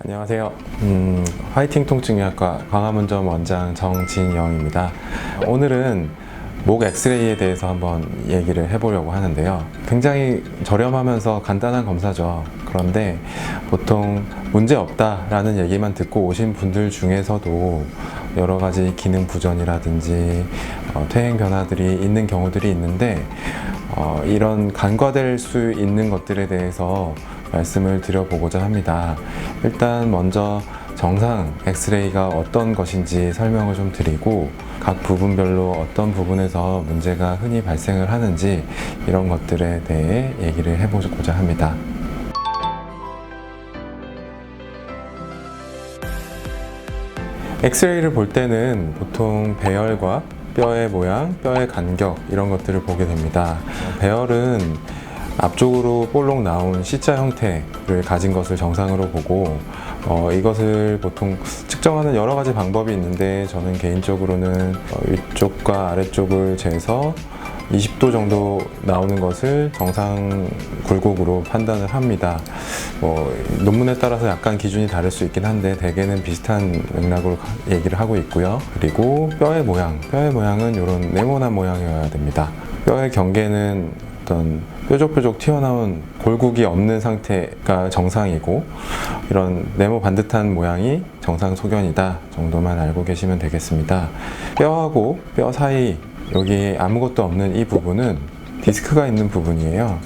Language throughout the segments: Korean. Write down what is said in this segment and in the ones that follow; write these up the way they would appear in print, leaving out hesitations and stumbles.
안녕하세요. 화이팅 통증의학과 광화문점 원장 정진영입니다. 오늘은 목 엑스레이에 대해서 한번 얘기를 해보려고 하는데요. 굉장히 저렴하면서 간단한 검사죠. 그런데 보통 문제 없다라는 얘기만 듣고 오신 분들 중에서도 여러 가지 기능 부전이라든지 퇴행 변화들이 있는 경우들이 있는데 이런 간과될 수 있는 것들에 대해서 말씀을 드려보고자 합니다. 일단 먼저 정상 엑스레이가 어떤 것인지 설명을 좀 드리고 각 부분별로 어떤 부분에서 문제가 흔히 발생을 하는지 이런 것들에 대해 얘기를 해보고자 합니다. 엑스레이를 볼 때는 보통 배열과 뼈의 모양, 뼈의 간격 이런 것들을 보게 됩니다. 배열은 앞쪽으로 볼록 나온 C자 형태를 가진 것을 정상으로 보고 이것을 보통 측정하는 여러 가지 방법이 있는데 저는 개인적으로는 위쪽과 아래쪽을 재서 20도 정도 나오는 것을 정상 굴곡으로 판단을 합니다. 논문에 따라서 약간 기준이 다를 수 있긴 한데 대개는 비슷한 맥락으로 얘기를 하고 있고요. 그리고 뼈의 모양은 이런 네모난 모양이어야 됩니다. 뼈의 경계는 어떤 뾰족뾰족 튀어나온 골국이 없는 상태가 정상이고 이런 네모 반듯한 모양이 정상 소견이다 정도만 알고 계시면 되겠습니다. 뼈하고 뼈 사이 여기 아무것도 없는 이 부분은 디스크가 있는 부분이에요.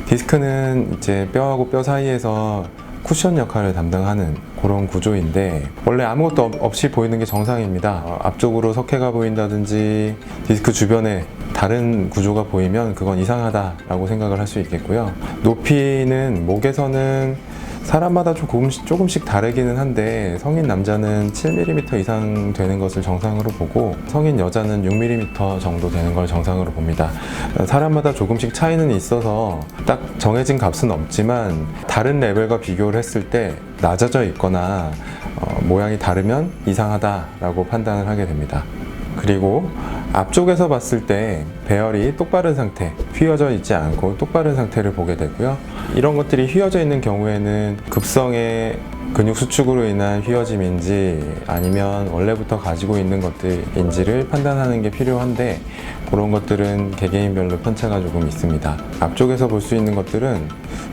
디스크는 이제 뼈하고 뼈 사이에서 쿠션 역할을 담당하는 그런 구조인데 원래 아무것도 없이 보이는 게 정상입니다. 앞쪽으로 석회가 보인다든지 디스크 주변에 다른 구조가 보이면 그건 이상하다라고 생각을 할 수 있겠고요. 높이는 목에서는 사람마다 조금씩 다르기는 한데 성인 남자는 7mm 이상 되는 것을 정상으로 보고 성인 여자는 6mm 정도 되는 걸 정상으로 봅니다. 사람마다 조금씩 차이는 있어서 딱 정해진 값은 없지만 다른 레벨과 비교를 했을 때 낮아져 있거나 모양이 다르면 이상하다라고 판단을 하게 됩니다. 그리고 앞쪽에서 봤을 때 배열이 똑바른 상태, 휘어져 있지 않고 똑바른 상태를 보게 되고요. 이런 것들이 휘어져 있는 경우에는 급성의 근육 수축으로 인한 휘어짐인지 아니면 원래부터 가지고 있는 것들인지를 판단하는 게 필요한데 그런 것들은 개개인별로 편차가 조금 있습니다. 앞쪽에서 볼 수 있는 것들은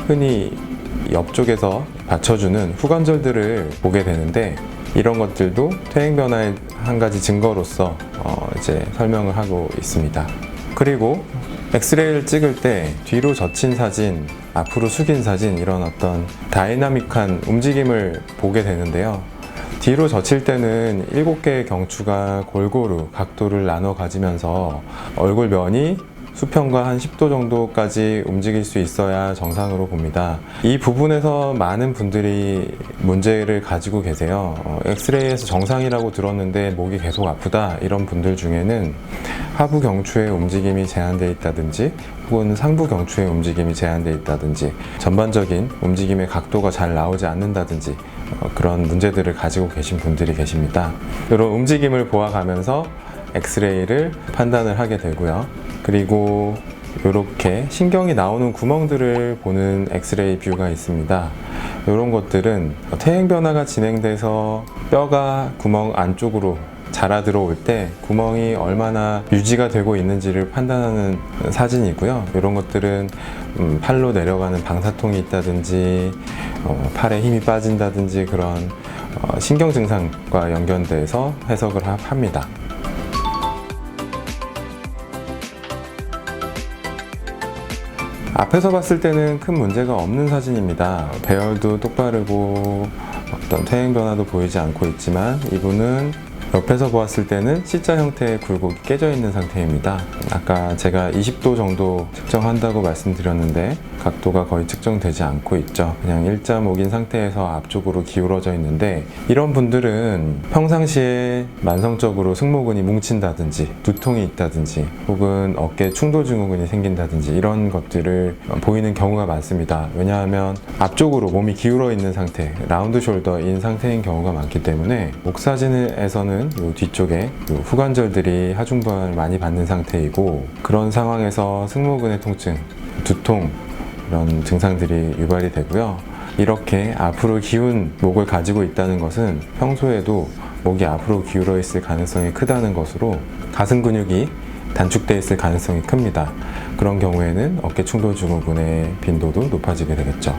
흔히 옆쪽에서 받쳐주는 후관절들을 보게 되는데 이런 것들도 퇴행 변화의 한 가지 증거로서 이제 설명을 하고 있습니다. 그리고 엑스레이를 찍을 때 뒤로 젖힌 사진, 앞으로 숙인 사진 이런 어떤 다이나믹한 움직임을 보게 되는데요. 뒤로 젖힐 때는 7개의 경추가 골고루 각도를 나눠 가지면서 얼굴면이 수평과 한 10도 정도까지 움직일 수 있어야 정상으로 봅니다. 이 부분에서 많은 분들이 문제를 가지고 계세요. 엑스레이에서 정상이라고 들었는데 목이 계속 아프다 이런 분들 중에는 하부 경추의 움직임이 제한되어 있다든지 혹은 상부 경추의 움직임이 제한되어 있다든지 전반적인 움직임의 각도가 잘 나오지 않는다든지 그런 문제들을 가지고 계신 분들이 계십니다. 이런 움직임을 보아가면서 엑스레이를 판단을 하게 되고요. 그리고 이렇게 신경이 나오는 구멍들을 보는 엑스레이 뷰가 있습니다. 이런 것들은 퇴행 변화가 진행돼서 뼈가 구멍 안쪽으로 자라 들어올 때 구멍이 얼마나 유지가 되고 있는지를 판단하는 사진이고요. 이런 것들은 팔로 내려가는 방사통이 있다든지 팔에 힘이 빠진다든지 그런 신경 증상과 연결돼서 해석을 합니다. 앞에서 봤을 때는 큰 문제가 없는 사진입니다. 배열도 똑바르고 어떤 퇴행 변화도 보이지 않고 있지만 이분은 옆에서 보았을 때는 C자 형태의 굴곡이 깨져 있는 상태입니다. 아까 제가 20도 정도 측정한다고 말씀드렸는데 각도가 거의 측정되지 않고 있죠. 그냥 일자목인 상태에서 앞쪽으로 기울어져 있는데 이런 분들은 평상시에 만성적으로 승모근이 뭉친다든지 두통이 있다든지 혹은 어깨 충돌 증후군이 생긴다든지 이런 것들을 보이는 경우가 많습니다. 왜냐하면 앞쪽으로 몸이 기울어 있는 상태, 라운드 숄더인 상태인 경우가 많기 때문에 목 사진에서는 이 뒤쪽에 후관절들이 하중반을 많이 받는 상태이고 그런 상황에서 승모근의 통증, 두통 이런 증상들이 유발이 되고요. 이렇게 앞으로 기운 목을 가지고 있다는 것은 평소에도 목이 앞으로 기울어 있을 가능성이 크다는 것으로 가슴 근육이 단축되어 있을 가능성이 큽니다. 그런 경우에는 어깨 충돌 증후군의 빈도도 높아지게 되겠죠.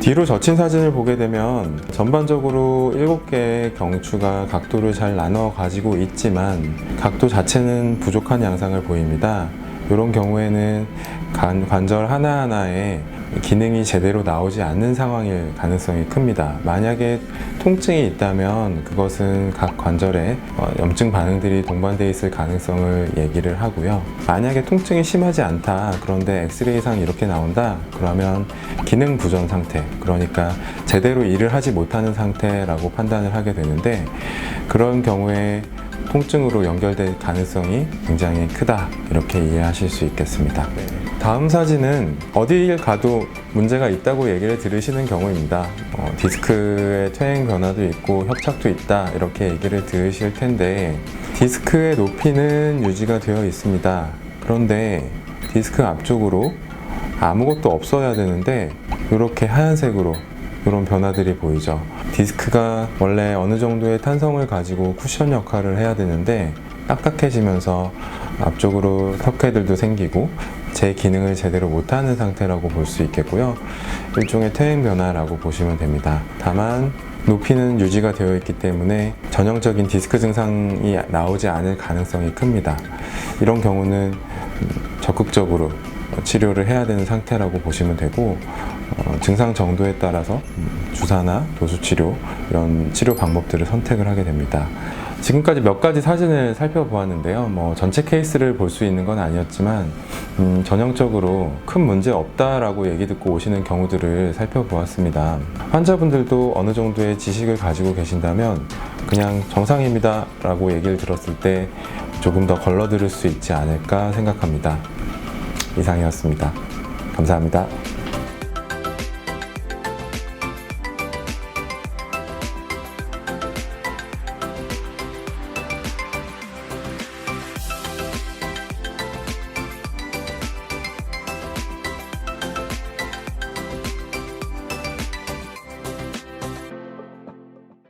뒤로 젖힌 사진을 보게 되면 전반적으로 7개의 경추가 각도를 잘 나눠 가지고 있지만 각도 자체는 부족한 양상을 보입니다. 이런 경우에는 관절 하나하나에 기능이 제대로 나오지 않는 상황일 가능성이 큽니다. 만약에 통증이 있다면 그것은 각 관절에 염증 반응들이 동반되어 있을 가능성을 얘기를 하고요. 만약에 통증이 심하지 않다, 그런데 엑스레이상 이렇게 나온다, 그러면 기능 부전 상태, 그러니까 제대로 일을 하지 못하는 상태라고 판단을 하게 되는데, 그런 경우에 통증으로 연결될 가능성이 굉장히 크다, 이렇게 이해하실 수 있겠습니다. 다음 사진은 어딜 가도 문제가 있다고 얘기를 들으시는 경우입니다. 디스크의 퇴행 변화도 있고 협착도 있다, 이렇게 얘기를 들으실 텐데, 디스크의 높이는 유지가 되어 있습니다. 그런데 디스크 앞쪽으로 아무것도 없어야 되는데 이렇게 하얀색으로 이런 변화들이 보이죠. 디스크가 원래 어느 정도의 탄성을 가지고 쿠션 역할을 해야 되는데 딱딱해지면서 앞쪽으로 턱회들도 생기고 제 기능을 제대로 못하는 상태라고 볼 수 있겠고요. 일종의 퇴행 변화라고 보시면 됩니다. 다만 높이는 유지가 되어 있기 때문에 전형적인 디스크 증상이 나오지 않을 가능성이 큽니다. 이런 경우는 적극적으로 치료를 해야 되는 상태라고 보시면 되고, 증상 정도에 따라서 주사나 도수치료, 이런 치료 방법들을 선택을 하게 됩니다. 지금까지 몇 가지 사진을 살펴보았는데요. 전체 케이스를 볼 수 있는 건 아니었지만 전형적으로 큰 문제 없다라고 얘기 듣고 오시는 경우들을 살펴보았습니다. 환자분들도 어느 정도의 지식을 가지고 계신다면 그냥 정상입니다 라고 얘기를 들었을 때 조금 더 걸러들을 수 있지 않을까 생각합니다. 이상이었습니다. 감사합니다.